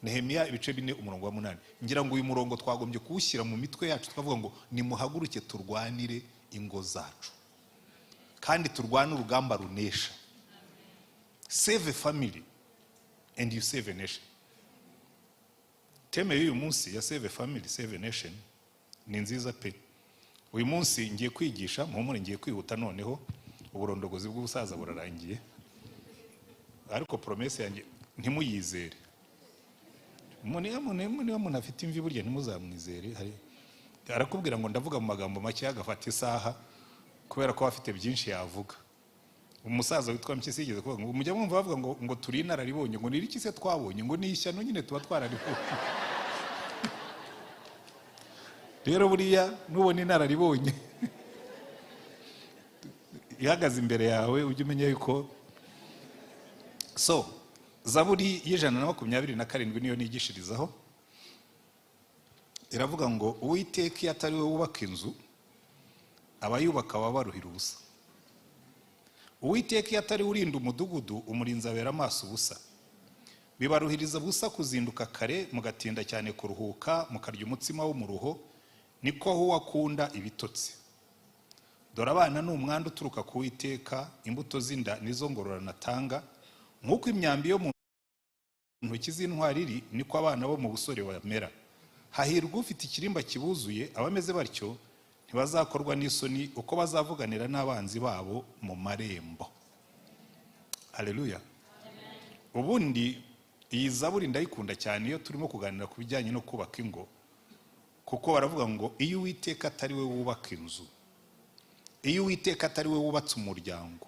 Nehemiya ibice 4 umurongo wa 8. Ngira ngo uyu murongo twagombye kuwushyira mu mitwe yacu twavuga ngo nimuhaguruke turwanire ingo zacu kandi turwane urugamba runesha. Save a family and you save a nation. Teme y'uyu munsi ya save a family save a nation ni nziza pe. Uyu munsi ngiye kwigisha muhumure, ngiye kwihuta noneho uburondogozi bw'ubusaza burarangiye, ariko promesse yanjye ntimuyizere. Umuntu afite imvi burya ntimuzamwizere. Arakubwira ngo ndavuga mu magambo make agafata isaha kubera ko afite byinshi yavuga. Umusaza witwa Mpyisi yigeze kuvuga ngo mujya mwumva bavuga ngo turi inararibonye, ngo niriki se twabonye, ngo ni ishyano nyine tuba twararibonye. Rero buriya nubona inararibonye ihagaze imbere yawe ujye umenya yuko. So Zaburi y'127 niyo nigishirizaho, iravuga ngo Uwiteka iyo atari we wubaka inzu abayubaka baba baruhira ubusa. Uwiteka iyo atari urinda umudugudu umurinzi abera amaso ubusa. Bibaruhiriza busa kuzinduka kare mugatinda cyane kuruhuka mukarya umutsima wo mu ruho, niko aho wakunda ibitotsi. Dore abana ni umwanda uturuka ku Uwiteka, imbuto z'inda nizo ngororana atanga. Nk'uko imyambi yo mu ntoki z'intwari iri niko abana bo mu busore bamera. Hahirwa ufite ikirimba kibuzuye, abameze batyo ntibazakorwa n'isoni uko bazavuganira n'abanzi babo mu marembo. Haleluya. Ubundi iyi Zaburi ndayikunda cyane iyo turimo kuganira ku bijyanye no kubaka ingo, kuko baravuga ngo iyo Uwiteka atari we wubaka inzu, iyo Uwiteka atari we wubatse umuryango,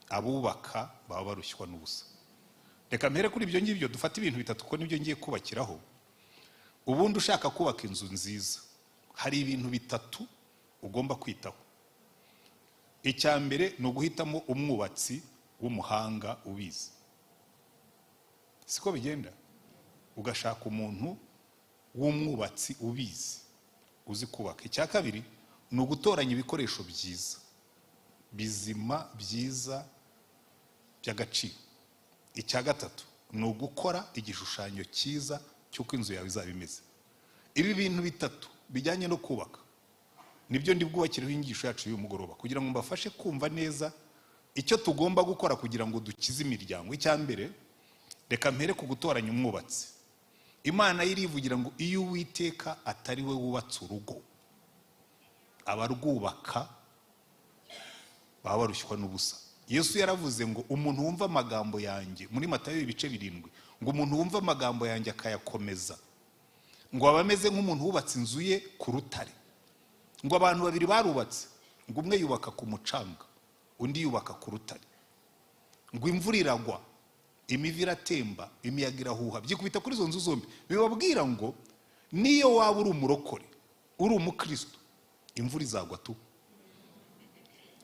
abubaka baba barushywa n'ubusa. Reka mpere kuri ibyo ngibyo dufate ibintu bitatu ko nibyo ngiye kubakiraho. Ubundi ushaka kubaka inzu nziza hari ibintu bitatu ugomba kwitaho. Icya mbere ni uguhitamo umwubatsi w'umuhanga ubizi. Siko bigenda? Ugashaka umuntu w'umwubatsi ubizi uzi kubaka. Icya kabiri ni ugutoranya ibikoresho byiza bizima byiza by'agaciro. Icya gatatu ni ugukora igishushanyo cyiza cy'uko inzu yawe izaba imeze. Ibi bintu bitatu bijyanye no kubaka nibyo ndi bwubakiraho inyigisho yacu y'uyu mugoroba, kugira ngo mbafashe kumva neza icyo tugomba gukora kugira ngo dukize imiryango. Icya mbere reka mpere ku gutoranya umwubatsi. Imana irivugira ngo iyo Uwiteka atari we wubatse urugo abarwubaka baba barushywa n'ubusa. Yesu yaravuze ngo umuntu wumva amagambo yanjye, muri Matayo ibice 7, ngo umuntu wumva amagambo yanjye akayakomeza ngo abameze nk'umuntu wubatse inzu ye ku rutare. Ngo abantu babiri barubatse, ngo umwe yubaka ku mucanga undi yubaka ku rutare. Ngo imvura iragwa, imivu iratemba, imiyaga irahuha, byikubita kuri izo nzu zombi. Bibabwira ngo niyo waba uri umurokore, uri umukristo, imvura izagwa tu,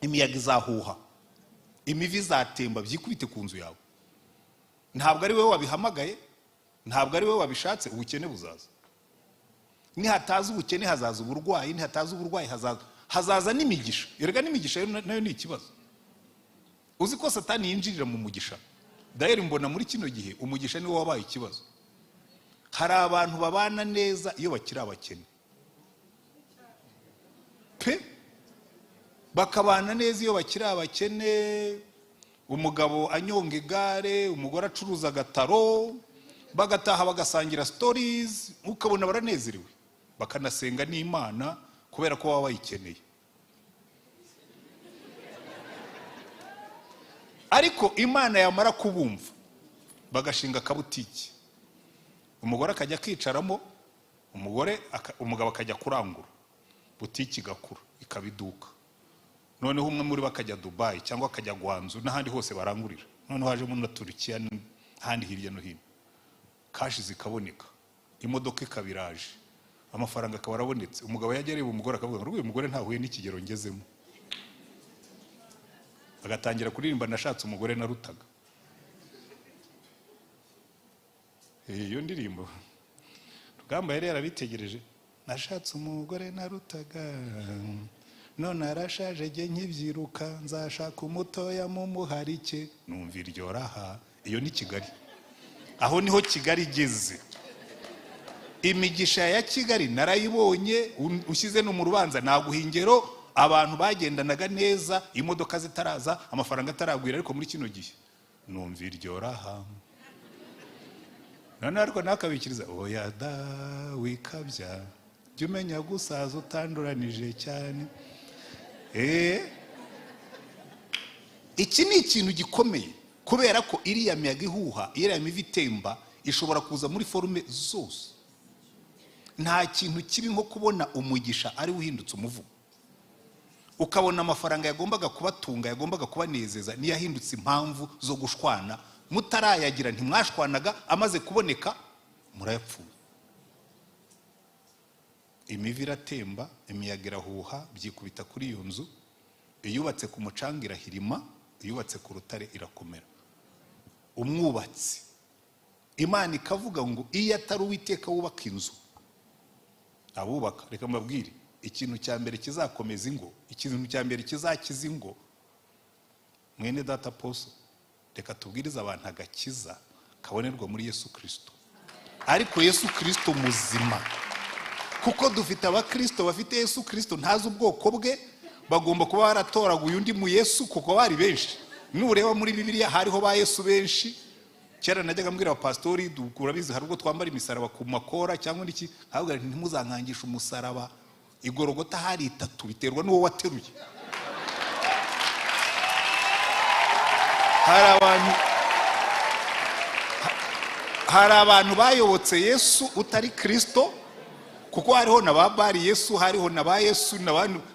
imiyaga izahuha, imivu izatemba, byikubite ku nzu yawe. Ntabwo ari wowe wabihamagaye, ntabwo ari wowe wabishatse, ubukene buzaza. Nihataza ubukene hazaza uburwayi, nihataza uburwayi hazaza n'imigisha. Erega n'imigisha nayo ni ikibazo. Uzi ko Satani yinjirira mu mugisha. Daire mbona muri kino gihe umugisha niwo wabaye ikibazo. Hari abantu babana neza iyo bakiri abakene pe, bakabana neza iyo bakiri abakene. Umugabo anyonga igare, umugore acuruza agataro, bagataha bagasangira stories, ukabona baranezerewe, bakanasenga n'Imana kubera ko baba bayikeneye. Ariko Imana yamara kubumva bagashinga akabutiki, umugore akajya kwicaramo, umugabo akajya kurangura, butiki igakura ikabiduka. Noneho umwe muri bakajya Dubai cyangwa akajya Gwanzu n'ahandi hose barangurira. Noneho haje muri Turukiya n'ahandi hirya no hino, kashi zikaboneka, imodoka ikabiraje, amafaranga akaba arabonetse. Umugabo yajya areba umugore akavuga ngo uyu mugore ntahuye n'ikigero ngezemo, agatangira kuririmba nashatse umugore narutaga. Iyo ndirimbo Rugamba yari yarabitegereje, nashatse umugore narutaga, none arashaje jye nkibyiruka, nzashaka umutoya mu muharike, numva iryo raha. Iyo ni Kigali. aho niho Kigali igeze. Imigisha ya Kigali narayibonye, ushyize no mu rubanza naguhingero, abantu bagendanaga neza, imodoka zitaraza, amafaranga ataragwira. Ariko muri kino gihe numva iryo raha, none ariko nakabikiriza oya da wikabya, jya umenya gusaza utanduranije cyane. Iki ni ikintu gikomeye, kubera ko iriya miyaga ihuha, iriya mivi itemba ishobora kuza muri forume zose. Nta kintu kibi nko kubona umugisha ari uhindutse umuvugo, ukabona amafaranga yagombaga kubatunga, yagombaga kubanezeza, niyo yahindutse impamvu zo gushwana. Mutarayagira ntimwashwanaga, amaze kuboneka murayapfuye. Imivi iratemba, imiyaga irahuha, byikubita kuri iyo nzu. Iyubatse ku mucanga irahirima, iyubatse ku rutare irakomera. Umwubatsi, Imana ikavuga ngo iyo atari Uwiteka wubaka inzu, abubaka, reka mbabwire, ikintu cya mbere kizakomeza ingo, ikintu cya mbere kizakiza ingo, mwene data Apostle, reka tubwirize abantu agakiza kabonerwa muri Yesu Kristo. Ariko Yesu Kristo muzima, kuko dufite abakristo bafite Yesu Kristo ntazi ubwoko bwe, bagomba kuba baratoraguye undi mu Yesu, kuko bari benshi. Nureba muri Bibiliya hariho ba Yesu benshi. Kera najyaga mbwira abapastori, urabizi hari ubwo twambara imisaraba ku makora cyangwa iki, ahubwo ntimuzankangisha umusaraba, igorogota hari 3, biterwa n'uwo wateruye. Hari abantu bayobotse Yesu utari Kristo, kuko hariho na babari Yesu, hariho na ba Yesu,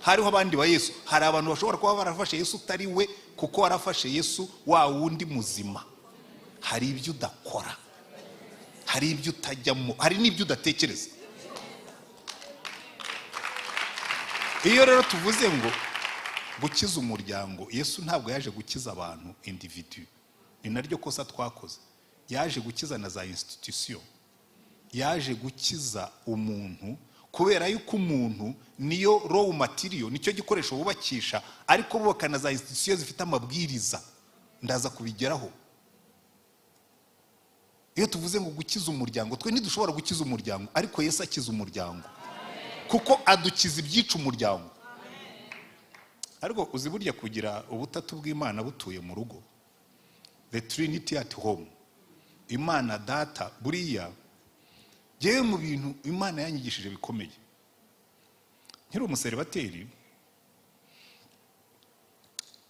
hariho abandi ba Yesu. Hari abantu bashobora kuba barafashe Yesu utari we, kuko warafashe Yesu wa wundi muzima. Hari ibyo udakora, hari ibyo utajyamo, hari n'ibyo udatekereza. Iyo rero tuvuze ngo gukiza umuryango, Yesu ntabwo yaje gukiza abantu individu, ni naryo kosa twakoze. Yaje gukiza na za institution, yaje gukiza umuntu, kubera yuko umuntu niyo raw material, nicyo gikoresho bubakisha, ariko bubaka na za institution zifite amabwiriza. Ndaza kubigeraho. Iyo tuvuze ngo gukiza umuryango, twe ntidushobora gukiza umuryango, ariko Yesu akiza umuryango, kuko adukiza ibyica umuryango. Ariko uzi burya kugira ubutatu bw'Imana butuye mu rugo, the Trinity at home, Imana Data, buriya jewe mu bintu Imana yanyigishije bikomeye. Nkiri umuseribateri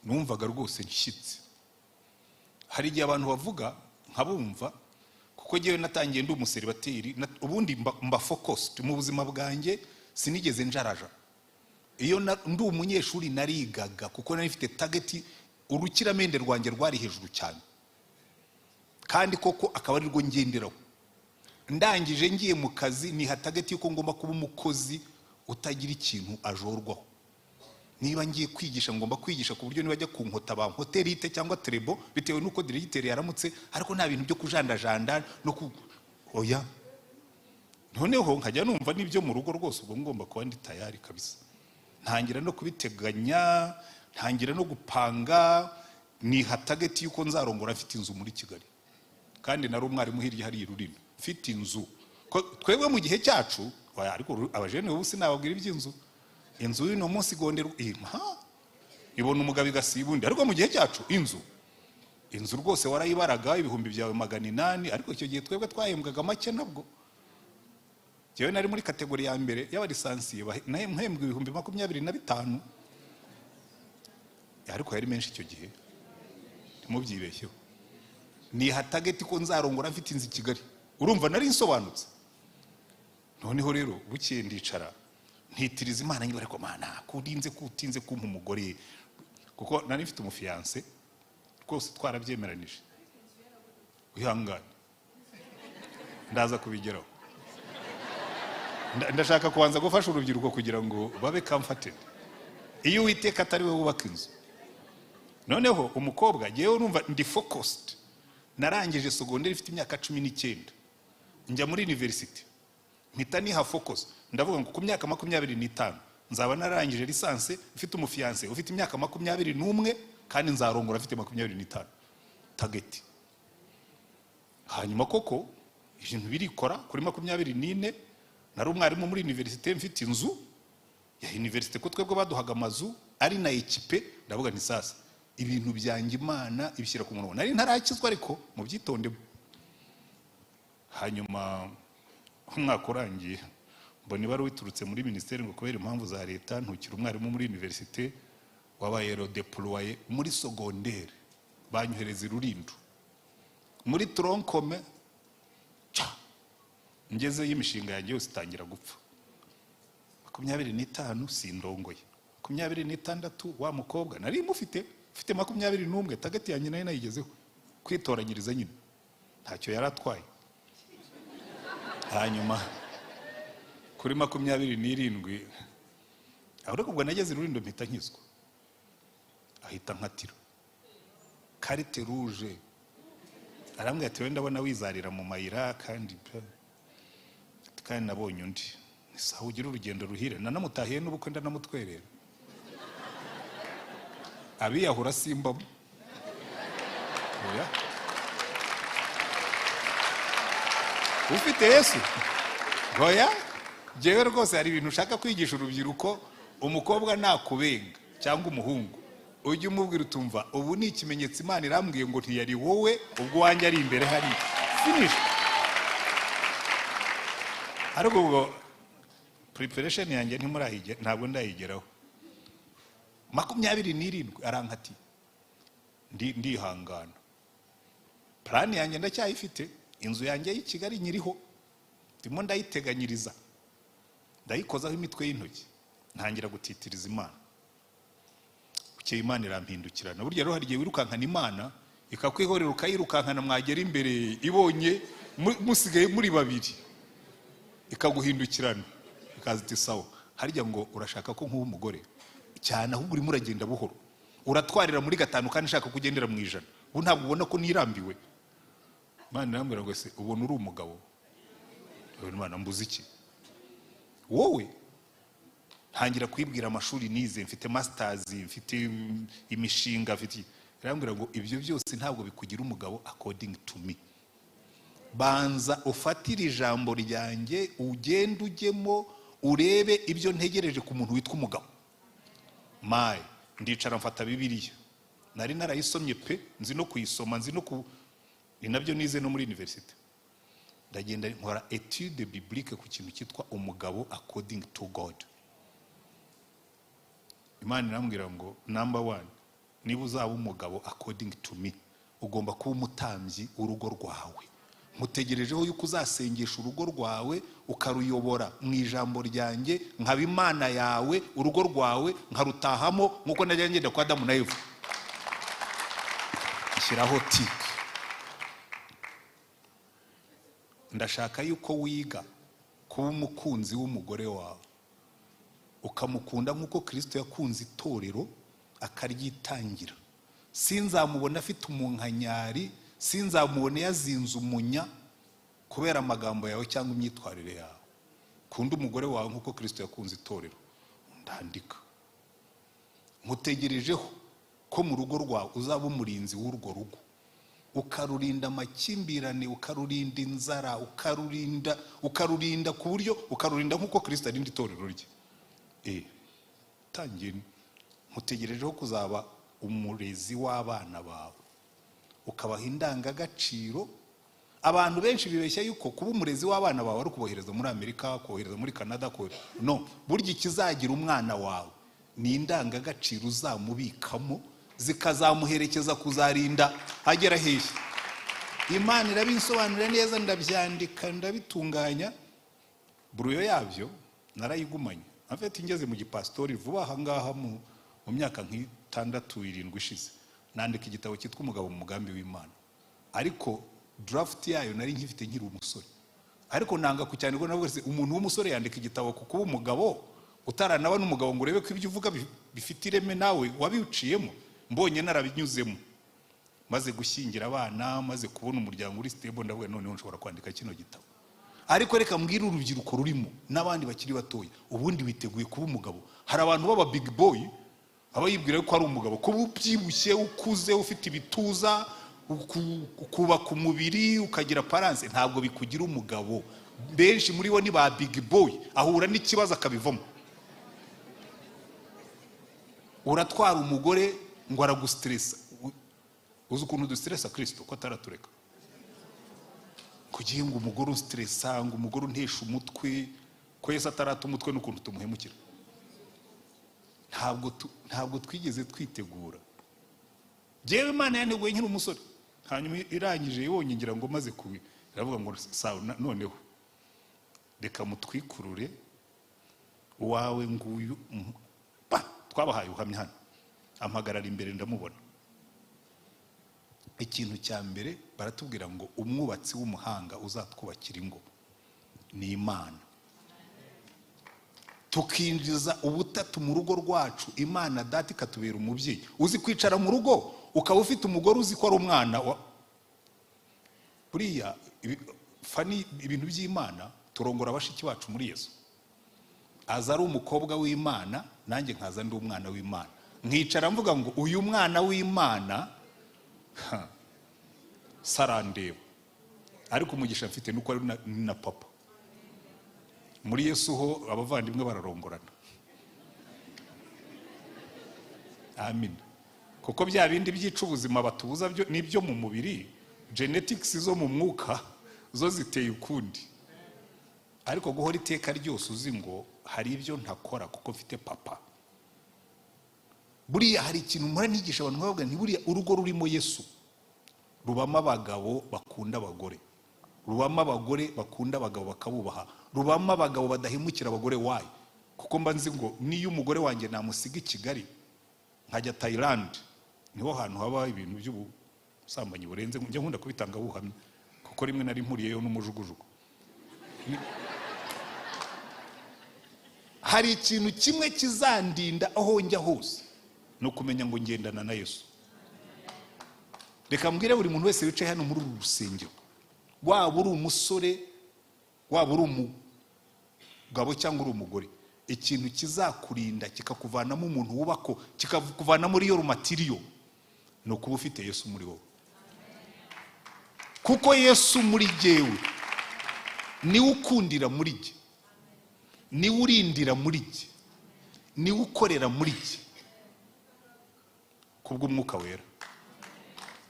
numvaga rwose nshyitse. Hari igihe abantu bavuga nkabumva, kuko jewe natangiye ndi umuseribateri, ubundi mba focused mu buzima bwanjye, sinigeze njaraja. Iyo ndi umunyeshuri narigaga, kuko nari mfite target, urukiramende rwanjye rwari hejuru cyane, kandi koko akaba ari rwo ngenderaho. Ndangije ngiye mu kazi niha target yuko ngomba kuba umukozi utagira ikintu ajorwaho. Niba ngiye kwigisha ngomba kwigisha ku buryo nibajya ku nkota ba hotelite cyangwa trebo, bitewe nuko directeur yaramutse, ariko nta bintu byo kujandajanda no ku oya. Noneho nkajya numva nibyo mu rugo rwose, ubwo ngomba kuba ndi tayari kabisa. Ntangira no kubiteganya, ntangira no gupanga, niha target yuko nzarongora afite inzu muri Kigali, kandi nari umwarimu hirya hari Rurino, mfite inzu. Twebwe mu gihe cyacu, ariko abajene ubu sinababwira iby'inzu. Inzu y'ino munsi gondero ibona umugabo igasibundi, ariko mu gihe cyacu inzu rwose warayibaraga ibihumbi byawe 800, ariko icyo gihe twebwe twahembwaga make. Nabwo jewe nari muri kategori ya mbere y'abalisansiye, nahembwa ibihumbi 25, ariko yari menshi icyo gihe, ntimubyibeshyeho. Niha target ko nzarongora mfite inzu i Kigali, urumva nari nsobanutse. Noneho rero bukeye ndicara ntitiriza Imana, ngiye ariko Mana kutinze kumpa umugore, kuko nari mfite umufiance rwose, twarabyemeranije. Wihangane ndaza kubigeraho. Ndashaka kubanza gufasha urubyiruko kugira ngo babe comforted. Iyo Uwiteka atari we wubaka inzu. Noneho umukobwa jewe urumva ndi focused, narangije secondaire ifite imyaka 19, njya muri university, mpita niha focus. Ndavuga ngo ku myaka 25 nzaba narangije lisanse, mfite umufiance ufite imyaka 21, kandi nzarongora afite 25 target. hanyuma koko ibintu birikora kuri 24 nari umwarimu muri universite mfite inzu ya universite ko twebwe baduhaga amazu ari na ekipe ndavuga nti sasa ibintu byanjye Imana ibishyira ku murongo nari ntarakizwa ariko mu byitondemo hanyuma umwaka urangiye mbona ibara witurutse muri ministeri ngo kubera impamvu za leta ntukira umwarimu muri universite wabaye redeployé muri secondaire banyohereza Rulindo muri troncome ngeze y'imishinga yanjye yose itangira gupfa 25 sindongoye 26 wa mukobwa nari mufite 21 tagati yanjye nayo nayigezeho kwitoranyiriza nyine ntacyo yaratwaye hanyuma kuri 27 ahubwo ubwo nageze Rulindo mpita nkizwa ahita nkatira carte rouge arambwira ati wenda ndabona wizarira mu mayira kandi nabonye undi saho ugira urugendo ruhire nanamutahiye n'ubukwe ndanamutwerera abiyahura simbamo oya ufite Yesu oya jewe rwose hari ibintu ushaka kwigisha urubyiruko umukobwa nakubenga cyangwa umuhungu ujye umubwira utumva ubu ni ikimenyetso Imana irambwiye ngo ntiyari wowe ubwo wanjye ari imbere hari finish ariko ubwo preparation yanjye ntimurahige ntabwo ndayigeraho 27 arankati ndihangana plan yanjye ndacyayifite inzu yanjye y'i Kigali nyiriho ndimo ndayiteganyiriza ndayikozaho imitwe y'intoki ntangira gutitiriza Imana ukeye Imana irampindukirana burya rero hari gihe wirukankana Imana ikakwihorera ukayirukankana mwagera imbere ibonye musigaye muri babiri ikaguhindukirana ikaziti sawa harya ngo urashaka ko nk'uwo umugore cyane ahubwo urimo uragenda buhoro uratwarira muri 5 kandi ushaka kugendera mu 100 ubu ntabwo ubona ko nirambiwe Imana irambwira ngo se ubona uri umugabo Imana mbuze iki wowe ntangira kwibwira amashuri nize mfite masters mfite imishinga mfite irambwira ngo ibyo byose ntabwo bikugira umugabo according to me banza ufatira ijambo ryanjye ugenda ujyemo urebe ibyo ntegereje ku muntu witwa umugabo maye ndicara mfata Bibiliya nari narayisomye pe nzi no kuyisoma nzi no ni nabyo nize no muri university ndagenda nkora étude biblique ku kintu cyitwa umugabo according to God Imana irambwira ngo number 1 niba uzaba umugabo according to me ugomba kuba umutambyi urugo rwawe mutegerejeho yuko uzasengesha urugo rwawe ukaruyobora mu ijambo ryanjye nkaba Imana yawe urugo rwawe nkarutahamo nkuko najyangenda kwa Adamu na Eva ishyiraho tik ndashaka yuko wiga kuba umukunzi w'umugore wawe ukamukunda nkuko Kristo yakunze itorero akaryitangira sinzamubona afite umunkanyari sinzamubone yazinze umunya kubera amagambo yawe cyangwa imyitwarire yawe kunda umugore wawe nkuko Kristo yakunze itorero ndandika mutegerejeho ko mu rugo rwawe uzaba umurinzi w'urwo rugo ukarurinda amakimbirane ukarurinda inzara ukarurinda ku buryo ukarurinda nkuko Kristo arinda itorero rye tangiye mutegerejeho kuzaba umurezi w'abana bawe ukabaha indangagaciro abantu benshi bibeshya yuko kuba umurezi w'abana bawe ari kubohereza muri Amerika kohereza muri Canada no burya ikizagira umwana wawe ni indangagaciro uzamubikamo zikazamuherekeza kuzarinda agera hehe Imana irabinsobanurira neza ndabyandika ndabitunganya buruyo yabyo narayigumanye afite ingeze mu gipastori vuba aha ngaha mu myaka nk'itandatu 7 ishize nandika igitabo cyitwa umugabo mu mugambi w'Imana ariko draft yayo nari nkifite nkiri umusore ariko nanga ku cyane ko navuga umuntu w'umusore yandika igitabo kuko umugabo utaranaba n'umugabo ngo urebe ko ibyo uvuga bifite ireme nawe wabiuciyemo mbonye narabinyuzemo maze gushyingira abana maze kubona umuryango uri stable ndavuga none nshobora kwandika kino gitabo ariko reka mbwira urubyiruko rurimo n'abandi bakiri batoya ubundi witeguye kuba umugabo hari abantu baba big boy aba yibwira ko ari umugabo kuba ubyibushye ukuze ufite ibituza ukubaka umubiri ukagira paranse, ntabwo bikugira umugabo. Benshi muri bo ni ba big boy, ahura n'ikibazo akabivamo. Uratwara umugore ngo aragustressa. Uzi ukuntu dustressa Kristo ko ataratureka? Kugiye ngo umugore ustressa, ngo umugore untesha umutwe, ko Yesu atarata umutwe n'ukuntu tumuhemukira. Ntabwo twigeze twitegura. Jewe Imana yanteguye nkiri umusore, hanyuma irangije yibonye ngira ngo maze kubi, iravuga ngo sawa noneho reka mutwikurure uwawe nguyu. Twabahaye uhamya hano, ampagarara imbere ndamubona. Ikintu cya mbere baratubwira ngo umwubatsi w'umuhanga uzatwubakira ingo ni Imana. Tukinjiza ubutatu mu rugo rwacu, Imana data ikatubera umubyeyi. Uzi kwicara mu rugo ukaba ufite umugore uzi ko ari umwana wa buriya fani. Ibintu by'Imana turongora abashiki bacu muri Yesu. Aza ari umukobwa w'Imana, nanjye nkaza ndi umwana w'Imana, nkicara mvuga ngo uyu mwana w'Imana sarandeba, ariko umugisha mfite nuko ari na papa. Muri Yesu ho abavandimwe bararongorana. Amen. Kuko bya bindi byica ubuzima batubuza byo nibyo mu mubiri, genetics zo mu mwuka zo ziteye ukundi. Ariko guhora iteka ryose uzi ngo hari ibyo ntakora kuko mfite papa. Buriya hari ikintu mpora nigisha abantu bavuga nti buriya urugo rurimo Yesu rubamo abagabo bakunda abagore, rubamo abagore bakunda abagabo bakabubaha, rubamo abagabo badahemukira abagore. Wayi? Kuko mba nzi ngo niyo umugore wanjye namusiga i Kigali nkajya Thailand, niho hantu haba ibintu by'ubusambanyi burenze. Njya nkunda kubitanga buhamya kuko rimwe nari mpuriyeyo n'umujugujugu. Hari ikintu kimwe kizandinda aho njya hose, no kumenya ngo ngendana na Yesu. Reka mbwire buri muntu wese wicaye hano muri uru rusengero, waba uri umusore, waba uri umugabo cyangwa uri umugore, ikintu kizakurinda kikakuvanamo umuntu wubako, kikakuvana muri yo rumatiriyo, no kuba ufite Yesu muri wowe. Kuko Yesu muri jyewe niwe ukundira muri jye, niwe urindira muri jye, niwe ukorera muri jye kubw'umwuka wera.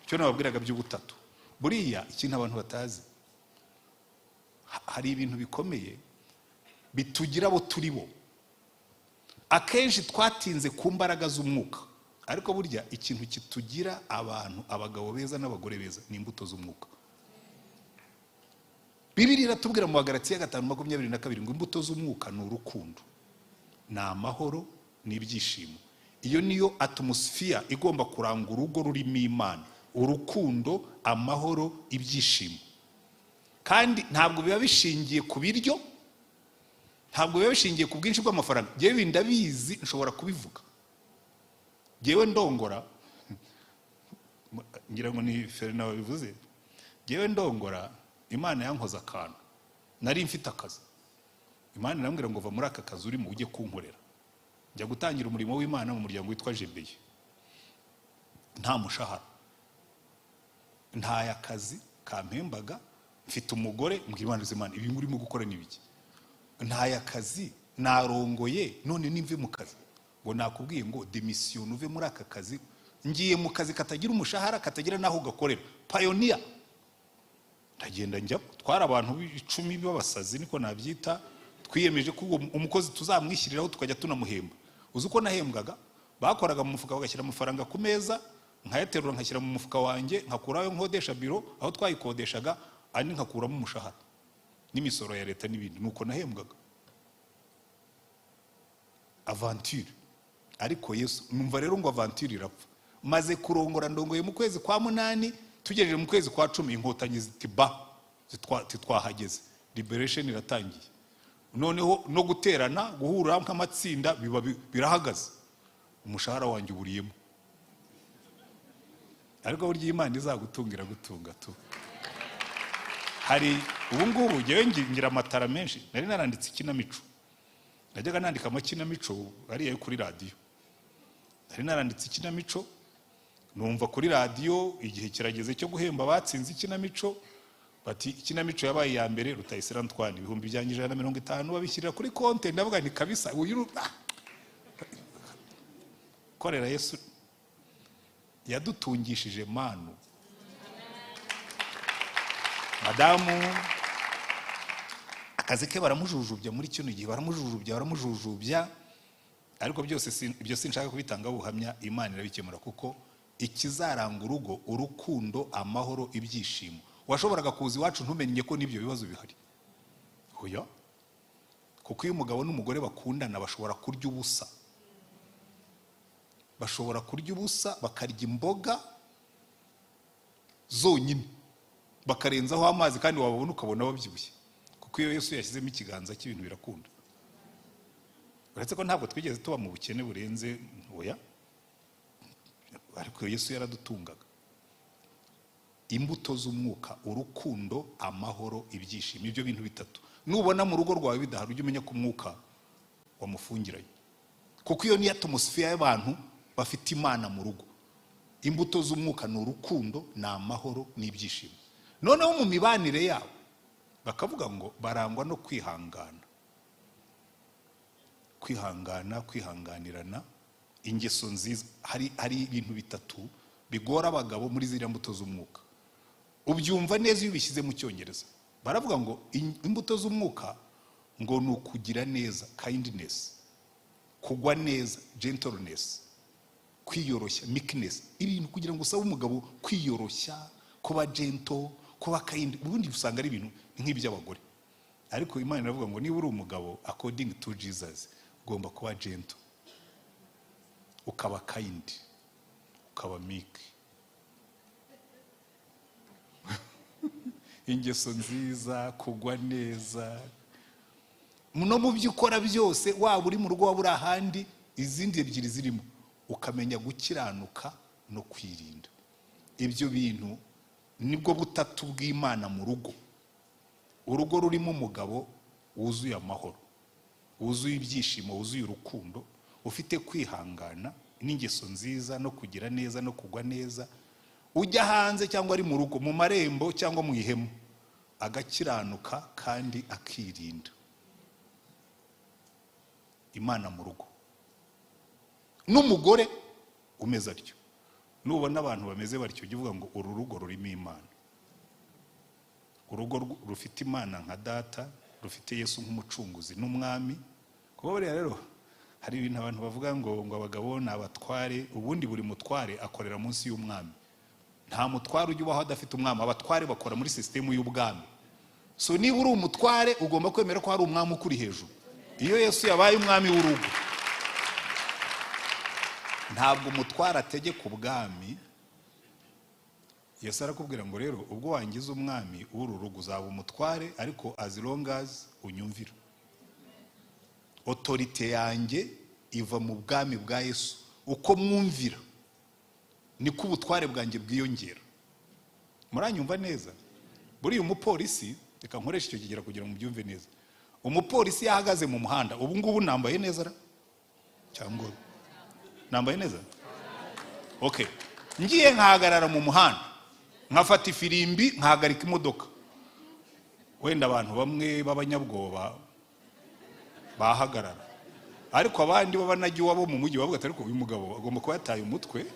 Cyo nababwiraga by'ubutatu. Buriya ikintu abantu batazi, hari ibintu bikomeye bitugira abo turi bo. Akenshi twatinze ku mbaraga z'umwuka, ariko burya ikintu kitugira abantu, abagabo beza n'abagore beza, ni imbuto z'umwuka. Bibiliya iratubwira mu Bagalatiya 5:22 ngo imbuto z'umwuka ni urukundo, ni amahoro, ni ibyishimo. Iyo niyo atmosphere igomba kuranga urugo rurimo Imana: urukundo, amahoro, ibyishimo. Kandi ntabwo biba bishingiye ku biryo, ntabwo biba bishingiye ku bwinshi bw'amafaranga. Jewe ndabizi, nshobora kubivuga. Jewe ndongora, ngira ngo ni Ferina wabivuze, jewe ndongora, Imana yankoza akantu. Nari mfite akazi, Imana irambwira ngo va muri aka kazi urimo ujye kunkorera. Njya gutangira umurimo w'Imana mu muryango witwa IBYO. Nta mushahara, nta yakazi kampembaga, mfite umugore, mbwira Imana uzimana ibi ngurimo gukora nibiki. Nta yakazi, narongoye, none nimve mu kazi. Ngo nakubwiye ngo demission uve muri aka kazi, ngiye mu kazi katagira umushahara, katagira naho gakorera. Pioneer. Ndagenda njya, twara abantu 10 b'abasazi niko nabyita, twiyemeje ko umukozi tuzamwishyiriraho tukajya tunamuhemba. Uzi uko nahembwaga? Bakoraga mu mufuka bagashyira amafaranga ku meza, nkayaterura nkashyira mu mufuka wanjye, nkakurayo nkodesha biro aho twayikodeshaga, ari nkakuramo umushahara n'imisoro ya leta n'ibindi. Nuko nahembwaga. Aventure. Ariko Yesu, numva rero ngo aventure irapfa. Maze kurongora ndongoye mu kwezi kwa 8, tugejeje mu kwezi kwa 10 inkotanyi zitiba twahageze, liberation iratangiye. Noneho no guterana, guhura nk'amatsinda birahagaze. Umushahara wanjye uburiyemo. Ariko burya Imana izagutungira gutunga tu. Hari ubu ngubu ngewe ngira amatara menshi, nari naranditse ikinamico. Najyaga nandika amakinamico ariya yo kuri radio. Nari naranditse ikinamico, numva kuri radio igihe kirageze cyo guhemba batsinze ikinamico, bati ikinamico yabaye ya mbere Rutayisire Antoine 150 babishyirira kuri konte, ndavuga ni kabisa uyu korera Yesu yadutungishije manu. Madamu akazi ke baramujujubya muri kino gihe, baramujujubya ariko byose ibyo sinshaka kubitanga buhamya, Imana irabikemura kuko ikizaranga urugo, urukundo, amahoro, ibyishimo. Washoboraga kuza iwacu ntumenye ko n'ibyo bibazo bihari. Oya, kuko iyo umugabo n'umugore bakundana bashobora kurya ubusa, bakarya imboga zonyine, bakarenzaho amazi kandi wababona ukabona babyibushye, kuko iyo Yesu yashyizemo ikiganza cy'ibintu birakunda. Uretse ko ntabwo twigeze tuba mu bukene burenze, oya, ariko Yesu yaradutungaga. Imbuto z'umwuka, urukundo, amahoro, ibyishimo, ibyo bintu bitatu nubona mu rugo rwawe bidahari ujye umenya ko umwuka wamufungiranye, kuko iyo ni atmosphere y'abantu bafite Imana mu rugo. Imbuto z'umwuka ni urukundo, ni amahoro, n'ibyishimo. Noneho mu mibanire yabo bakavuga ngo barangwa no kwihanganirana, ingeso nziza. Hari ibintu bitatu bigora abagabo muri ziriya mbuto z'umwuka. Ubyumva neza iyo ubishyize mu Cyongereza. Baravuga ngo imbuto z'umwuka ngo ni ukugira neza, kindness, kugwa neza, gentleness, kwiyoroshya, meekness. Ibintu kugira ngo usabe umugabo kwiyoroshya, kuba gentle, kuba kind, ubundi usanga ari ibintu nk'iby'abagore. Ariko Imana iravuga ngo niba uri umugabo according to Jesus ugomba kuba gentle, ukaba kind, ukaba meek. Ingeso nziza, kugwa neza, no mu byo ukora byose, waba uri mu rugo waba uri ahandi, izindi ebyiri zirimo ukamenya gukiranuka no kwirinda. Ibyo bintu nibwo butatu bw'Imana mu rugo. Urugo rurimo umugabo wuzuye amahoro, wuzuye ibyishimo, wuzuye urukundo, ufite kwihangana n'ingeso nziza no kugira neza no kugwa neza. Ujya hanze cyangwa ari mu rugo, mu marembo cyangwa mu ihema, agakiranuka kandi akirinda. Imana mu rugo. N'umugore umeze atyo. Nubona abantu bameze batyo ujye uvuga ngo uru rugo rurimo Imana. Urugo rufite Imana nka data, rufite Yesu nk'umucunguzi n'umwami. Kuko rero hari ibintu abantu bavuga ngo abagabo ni abatware, ubundi buri mutware akorera munsi y'umwami. Nta mutware ujya ubaho adafite umwami, abatware bakora muri system y'ubwami. So niba uri umutware ugomba kwemera ko hari umwami ukuri hejuru. Iyo Yesu yabaye umwami w'urugo, ntabwo umutware ategeka ubwami. Yesu arakubwira ngo rero ubwo wangiza umwami w'uru rugo uzaba umutware, ariko as long as unyumvira. Autorite yanjye iva mu bwami bwa Yesu. Uko mwumvira niko ubutware bwanjye bwiyongera. Muranyumva neza? Buri umupolisi, reka nkoresha icyo kigera kugira ngo mubyumve neza. Umupolisi yahagaze mu muhanda, ubu ngubu nambaye neza cyangwa nambaye neza? Okay. Ngiye nkahagarara mu muhanda, nkafata ifirimbi, nkahagarika imodoka. Wenda abantu bamwe b'abanyabwoba bahagarara, ariko abandi babanagiye wabo mu mujyi bavuga ati ariko uyu mugabo agomba kuba yataye umutwe,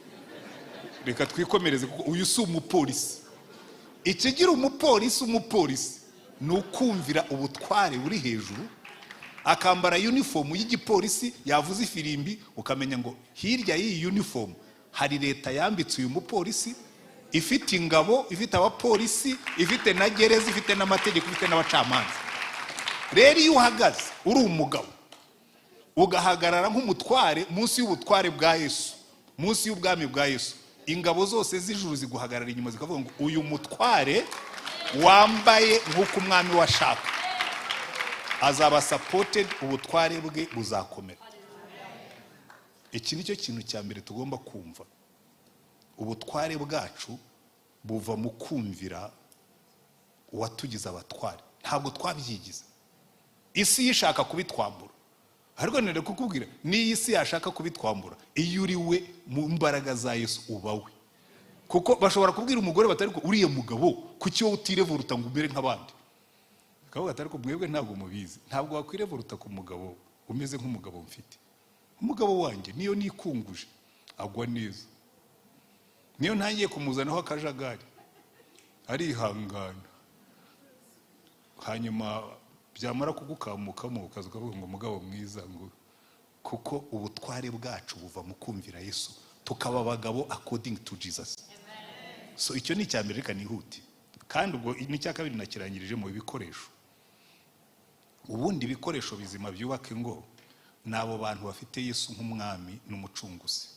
reka twikomereze kuko uyu si umupolisi. Ikigira umupolisi ni ukumvira ubutware buri hejuru, akambara uniform y'igipolisi, yavuze ifirimbi ukamenya ngo hirya y'iyi uniform hari leta yambitse uyu mupolisi, ifite ingabo, ifite abapolisi, ifite na gereza, ifite n'amategeko, ifite n'abacamanza. Rero iyo uhagaze uri umugabo ugahagarara nk'umutware munsi y'ubutware bwa Yesu, munsi y'ubwami bwa Yesu, ingabo zose z'ijuru ziguhagarara inyuma zikavuga ngo uyu mutware wambaye nk'uko umwami washaka azaba supported, ubutware bwe buzakomera. Iki nicyo kintu cya mbere tugomba kumva. Ubutware bwacu buva mu kumvira uwatugize abatware, ntabwo twabyigize. Isi yishaka kubitwambura, ariko nere kukubwira ni isi yashaka kubitwambura, iyo uri we mu mbaraga za Yesu uba we. kuko bashobora kubwira umugore batari ko uriye mugabo kuki wowe utirevuruta ngo umere nk'abandi. Akavuga atari ko mwebwe ntabwo mubizi, ntabwo wakwirevuruta ku mugabo umeze nk'umugabo mfite. Umugabo wanjye niyo nikunguje agwa neza, niyo ntangiye kumuzanaho akajagari arihangana, hanyuma byamara kugukamukamo ukaza ukavuga ngo umugabo mwiza, ngo kuko ubutware bwacu buva mu kumvira Yesu tukaba abagabo according to Jesus. So icyo ni icya mbere, reka nihute. Kandi ubwo n'icya kabiri nakirangirije mu bikoresho. Ubundi ibikoresho bizima byubaka ingo nabo bantu bafite Yesu nk'umwami n'umucunguzi,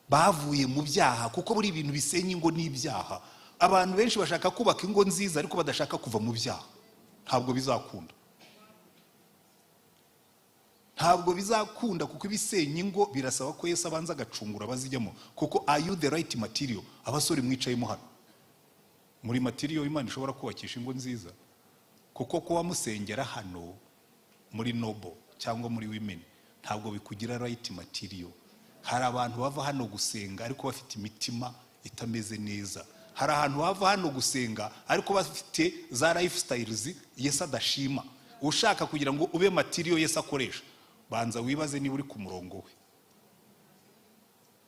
bavuye mu byaha, kuko buri ibintu bisenya ingo n'ibyaha. Abantu benshi bashaka kubaka ingo nziza ariko badashaka kuva mu byaha. Ntabwo bizakunda, ntabwo bizakunda, kuko ibisenya ingo birasaba ko Yesu abanza agacungura bazijyamo. Kuko are you the right material? Abasore mwicayemo hano muri material Imana ishobora kubakisha ingo nziza? Kuko kuba musengera hano muri Noble cyangwa muri Women ntabwo bikugira right material. Hari abantu bava hano gusenga ariko bafite imitima itameze neza. Hari ahantu bava hano gusenga ariko bafite za lifestyles Yesu adashima. Ushaka kugira ngo ube material Yesu akoresha, banza wibaze niba uri ku murongo we.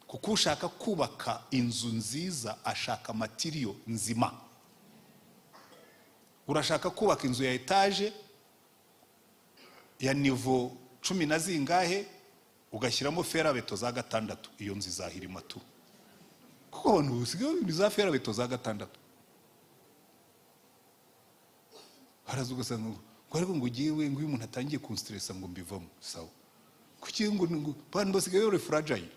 Kuko ushaka kubaka inzu nziza ashaka material nzima. Urashaka kubaka inzu ya etage ya niveau 10 na zingahe ugashyiramo ferabeto za 6, iyo nzu izahirima tu. Kuko abantu usigaye biza ferabeto za 6 haraza ugasanga ngo ariko ngo ugiye ngo uyu muntu atangiye kunstressa ngo mbivamo. Sawa, kuki ngo bantu basigaye uri fragile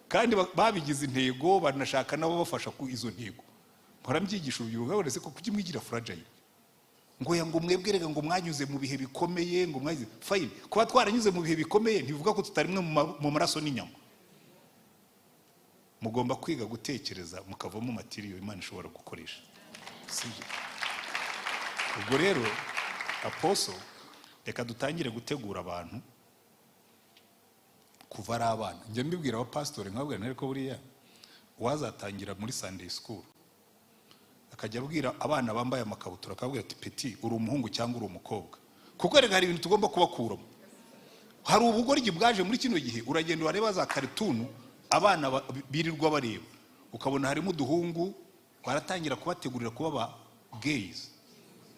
kandi babigize intego, banashaka nabo bafasha ku izo ntego. Baramyigisha ubyuga uretse ko kuki mwigira fragile, ngo ya ngo mwebwerega ngo mwanyuze mu bihe bikomeye, ngo mwagize fine. Kuba twaranyuze mu bihe bikomeye ntivuga ko tutarimwe mu maraso n'inyama. Mugomba kwiga gutekereza mukavamo material Imana ishobora gukoresha. Ubwo rero apostle, reka dutangire gutegura abantu kuva ari abana. Njye mbibwira aba pastor nkabwira nariko buriya wazatangira muri Sunday school akajya abwira abana bambaye amakabutura akabwira ati petit uri umuhungu cyangwa uri umukobwa. Kuko rega hari ibintu tugomba kubakuramo. Hari ubugoryi bwaje muri kino gihe, uragenda wareba za cartoon abana birirwa bareba, ukabona harimo uduhungu baratangira kubategurira kuba ba gays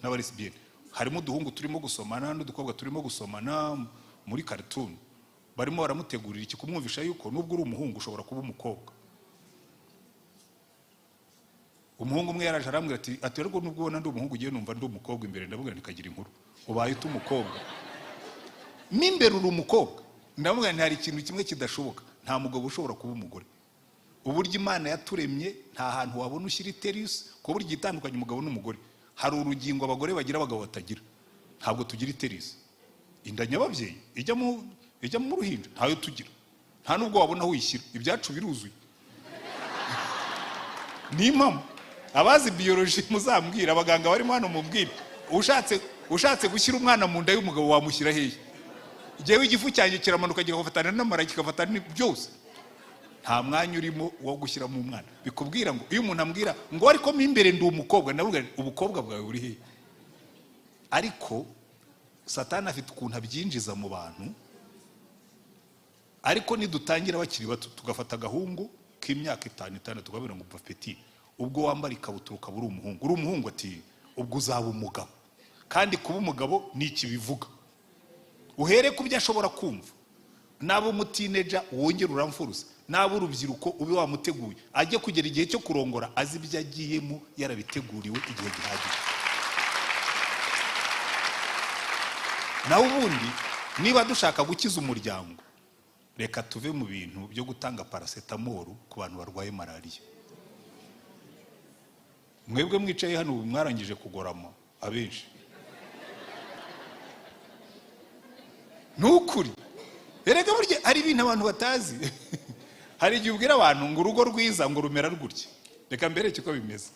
n'aba lesbian. Harimo uduhungu turimo gusomana n'udukobwa turimo gusomana muri cartoon, barimo baramutegurira iki kumwumvisha yuko nubwo uri umuhungu ushobora kuba umukobwa. Umuhungu umwe yaraje arambwira ati ariko nubwo ubona ndi umuhungu ugiye numva ndi umukobwa imbere, ndabwira nikagira inkuru ubaye utu umukobwa mimbere uri umukobwa. Ndabwira nti hari ikintu kimwe kidashoboka, nta mugabo ushobora kuba umugore. Uburyo Imana yaturemye nta hantu wabona ushyira iterus, ko buryo gitandukanye umugabo n'umugore. Hari urugingo abagore bagira abagabo batagira, ntabwo tugira iterus. Inda nyababyeyi ijya mu ruhinja ntayo tugira, nta nubwo wabona aho uyishyira, ibyacu biruzuye. Ni impamo abazi biology muzambwira, abaganga barimo hano mubwire, ushatse gushyira umwana mu nda y'umugabo wamushyira hehe? Jewe igifu cyanjye kiramanuka kigafatana n'amara kigafatana byose, nta mwanya urimo wo gushyira mu mwana. Bikubwira ngo iyo umuntu ambwira ngo ariko mo imbere ndi umukobwa, ndavuga ubukobwa bwawe buri hehe? Ariko Satani afite ukuntu abyinjiza mu bantu. Ariko nidutangira bakiri bato tugafata agahungu k'imyaka 5 tukabwira ngo umva petit, ubwo wambara ikabutura ukaba uri umuhungu, uri umuhungu ati ubwo uzaba umugabo. Kandi kuba umugabo ni iki bivuga? Uhere ku byo ashobora kumva. Nabo mutineja wongera uramfuruza, nabo urubyiruko ube wamuteguye ajye kugera igihe cyo kurongora azi ibyo agiyemo yarabiteguriwe igihe gihagije. Naho ubundi niba dushaka gukiza umuryango, reka tuve mu bintu byo gutanga paracetamol ku bantu barwaye malaria. Mwebwe mwicaye hano mwarangije kugorama abenshi. Nukuri erega burya hari ibintu abantu batazi. Hari igihe ubwira abantu ngo urugo rwiza ngo rumera rugutya. Reka mbere cyo bimeze.